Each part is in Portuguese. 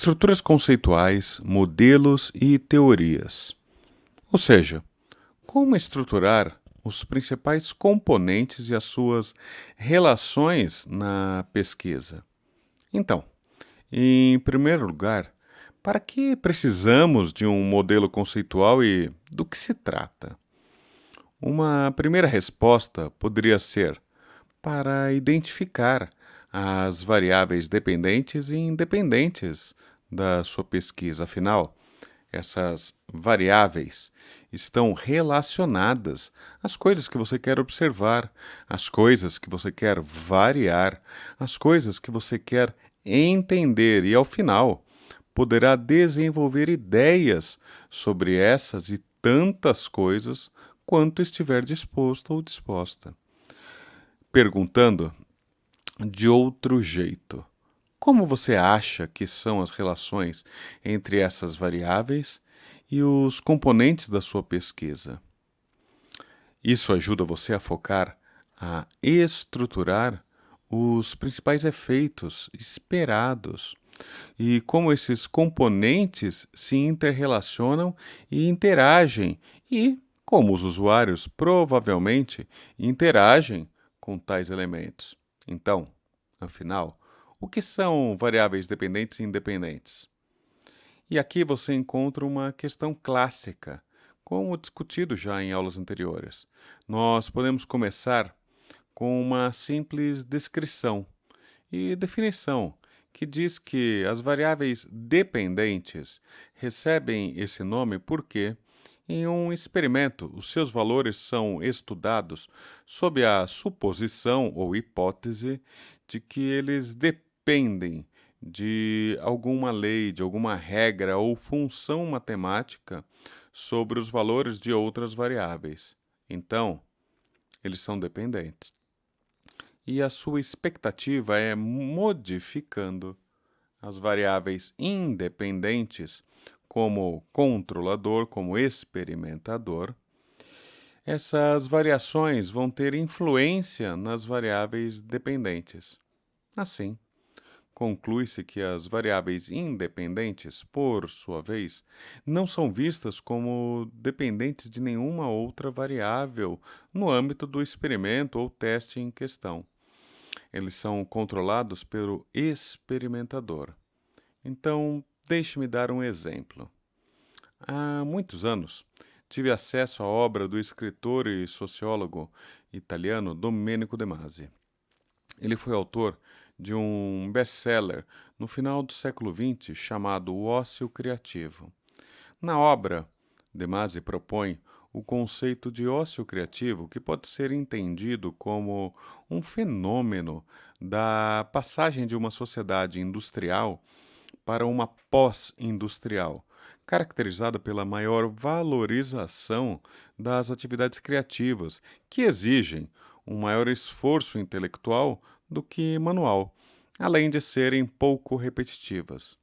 Estruturas conceituais, modelos e teorias. Ou seja, como estruturar os principais componentes e as suas relações na pesquisa. Então, em primeiro lugar, para que precisamos de um modelo conceitual e do que se trata? Uma primeira resposta poderia ser para identificar as variáveis dependentes e independentes da sua pesquisa. Afinal, essas variáveis estão relacionadas às coisas que você quer observar, às coisas que você quer variar, às coisas que você quer entender e, ao final, poderá desenvolver ideias sobre essas e tantas coisas quanto estiver disposto ou disposta. Perguntando de outro jeito: como você acha que são as relações entre essas variáveis e os componentes da sua pesquisa? Isso ajuda você a focar, a estruturar os principais efeitos esperados e como esses componentes se interrelacionam e interagem, e como os usuários provavelmente interagem com tais elementos. Então, afinal, o que são variáveis dependentes e independentes? E aqui você encontra uma questão clássica, como discutido já em aulas anteriores. Nós podemos começar com uma simples descrição e definição, que diz que as variáveis dependentes recebem esse nome porque, em um experimento, os seus valores são estudados sob a suposição ou hipótese de que eles dependem de alguma lei, de alguma regra ou função matemática sobre os valores de outras variáveis. Então, eles são dependentes. E a sua expectativa é modificando as variáveis independentes como controlador, como experimentador. Essas variações vão ter influência nas variáveis dependentes. Assim, conclui-se que as variáveis independentes, por sua vez, não são vistas como dependentes de nenhuma outra variável no âmbito do experimento ou teste em questão. Eles são controlados pelo experimentador. Então, deixe-me dar um exemplo. Há muitos anos, tive acesso à obra do escritor e sociólogo italiano Domenico De Masi. Ele foi autor de um best-seller no final do século XX chamado O Ócio Criativo. Na obra, De Masi propõe o conceito de ócio criativo, que pode ser entendido como um fenômeno da passagem de uma sociedade industrial para uma pós-industrial, caracterizada pela maior valorização das atividades criativas, que exigem um maior esforço intelectual do que manual, além de serem pouco repetitivas.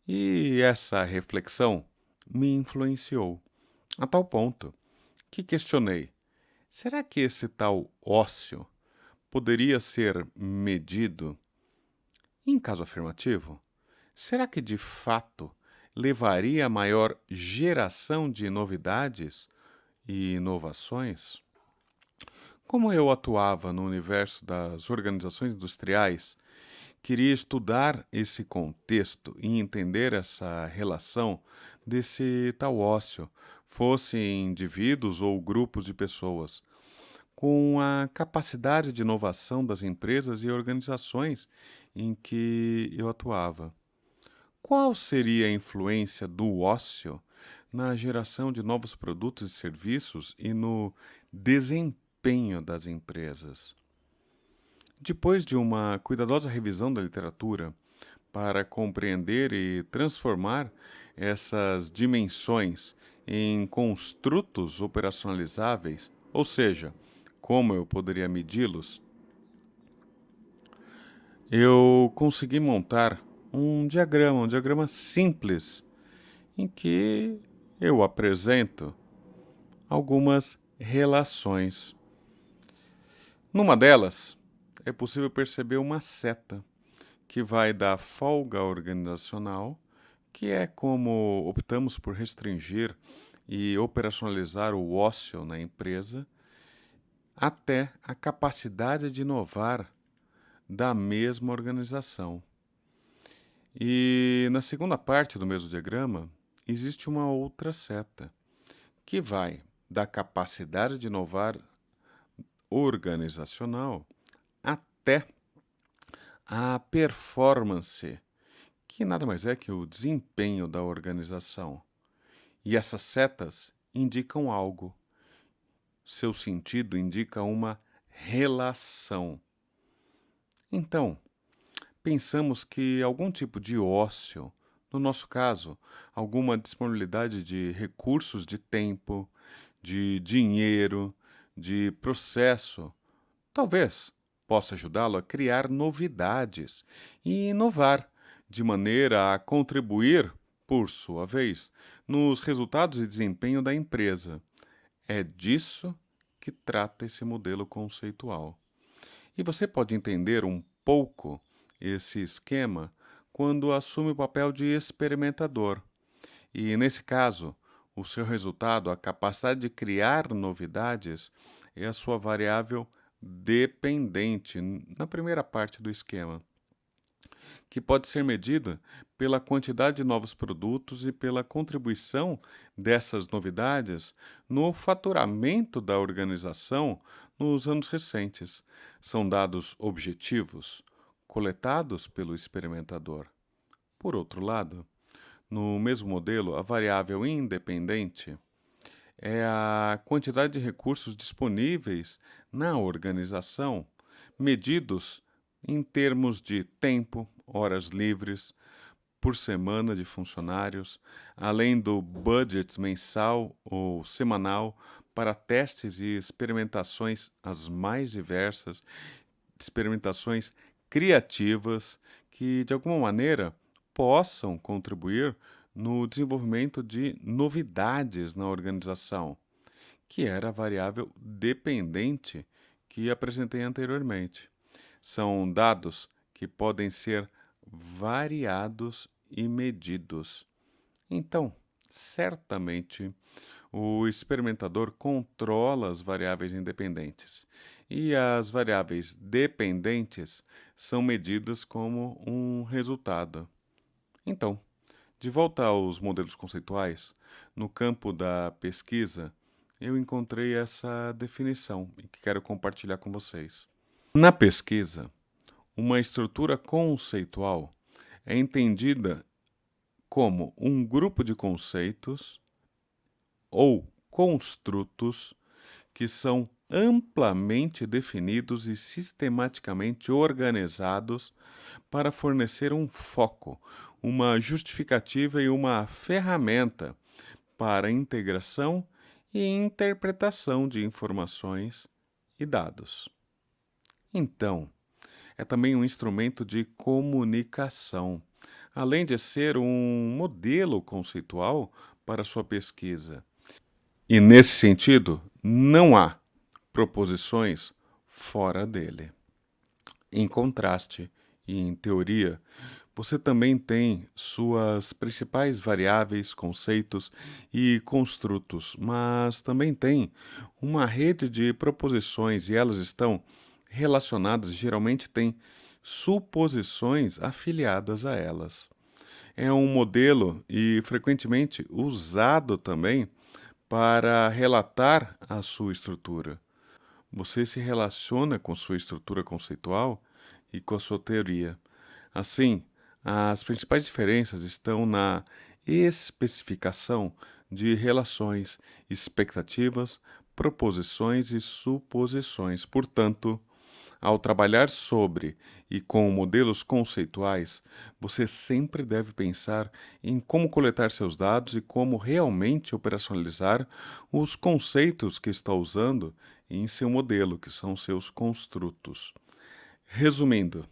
E essa reflexão me influenciou, a tal ponto que questionei: será que esse tal ócio poderia ser medido? Em caso afirmativo, será que de fato levaria a maior geração de novidades e inovações? Como eu atuava no universo das organizações industriais, queria estudar esse contexto e entender essa relação desse tal ócio, fossem indivíduos ou grupos de pessoas, com a capacidade de inovação das empresas e organizações em que eu atuava. Qual seria a influência do ócio na geração de novos produtos e serviços e no desempenho das empresas? Depois de uma cuidadosa revisão da literatura para compreender e transformar essas dimensões em construtos operacionalizáveis, ou seja, como eu poderia medi-los, eu consegui montar um diagrama simples, em que eu apresento algumas relações. Numa delas, é possível perceber uma seta que vai da folga organizacional que é como optamos por restringir e operacionalizar o ócio na empresa, até a capacidade de inovar da mesma organização. E na segunda parte do mesmo diagrama, existe uma outra seta, que vai da capacidade de inovar organizacional até a performance, que nada mais é que o desempenho da organização. E essas setas indicam algo. Seu sentido indica uma relação. Então, pensamos que algum tipo de ócio, no nosso caso, alguma disponibilidade de recursos de tempo, de dinheiro, de processo, talvez possa ajudá-lo a criar novidades e inovar, de maneira a contribuir, por sua vez, nos resultados e desempenho da empresa. É disso que trata esse modelo conceitual. E você pode entender um pouco esse esquema quando assume o papel de experimentador. E, nesse caso, o seu resultado, a capacidade de criar novidades, é a sua variável dependente na primeira parte do esquema, que pode ser medida pela quantidade de novos produtos e pela contribuição dessas novidades no faturamento da organização nos anos recentes. São dados objetivos, coletados pelo experimentador. Por outro lado, no mesmo modelo, a variável independente é a quantidade de recursos disponíveis na organização, medidos em termos de tempo, horas livres, por semana de funcionários, além do budget mensal ou semanal para testes e experimentações as mais diversas, experimentações criativas que, de alguma maneira, possam contribuir no desenvolvimento de novidades na organização, que era a variável dependente que apresentei anteriormente. São dados que podem ser variados e medidos. Então, certamente, o experimentador controla as variáveis independentes e as variáveis dependentes são medidas como um resultado. Então, de volta aos modelos conceituais, no campo da pesquisa, eu encontrei essa definição e que quero compartilhar com vocês. Na pesquisa, uma estrutura conceitual é entendida como um grupo de conceitos ou construtos que são amplamente definidos e sistematicamente organizados para fornecer um foco, uma justificativa e uma ferramenta para a integração e interpretação de informações e dados. Então, é também um instrumento de comunicação, além de ser um modelo conceitual para sua pesquisa. E nesse sentido, não há proposições fora dele. Em contraste e em teoria, você também tem suas principais variáveis, conceitos e construtos, mas também tem uma rede de proposições e elas estão relacionadas, geralmente têm suposições afiliadas a elas. É um modelo e frequentemente usado também para relatar a sua estrutura. Você se relaciona com sua estrutura conceitual e com a sua teoria. Assim, as principais diferenças estão na especificação de relações, expectativas, proposições e suposições. Portanto, ao trabalhar sobre e com modelos conceituais, você sempre deve pensar em como coletar seus dados e como realmente operacionalizar os conceitos que está usando em seu modelo, que são seus construtos. Resumindo,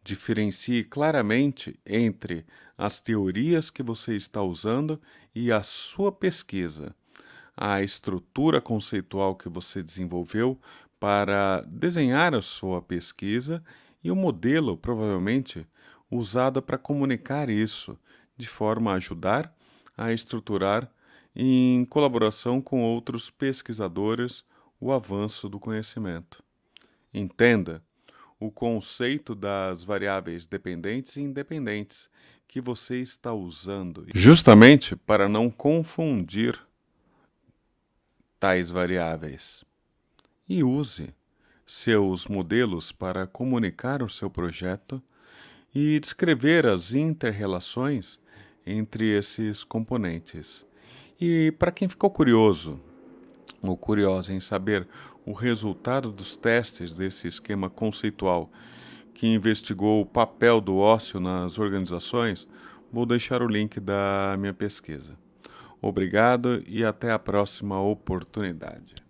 diferencie claramente entre as teorias que você está usando e a sua pesquisa, a estrutura conceitual que você desenvolveu para desenhar a sua pesquisa e o modelo, provavelmente, usado para comunicar isso de forma a ajudar a estruturar, em colaboração com outros pesquisadores, o avanço do conhecimento. Entenda o conceito das variáveis dependentes e independentes que você está usando, justamente para não confundir tais variáveis. E use seus modelos para comunicar o seu projeto e descrever as interrelações entre esses componentes. E para quem ficou curioso ou curiosa em saber o resultado dos testes desse esquema conceitual que investigou o papel do ócio nas organizações, vou deixar o link da minha pesquisa. Obrigado e até a próxima oportunidade.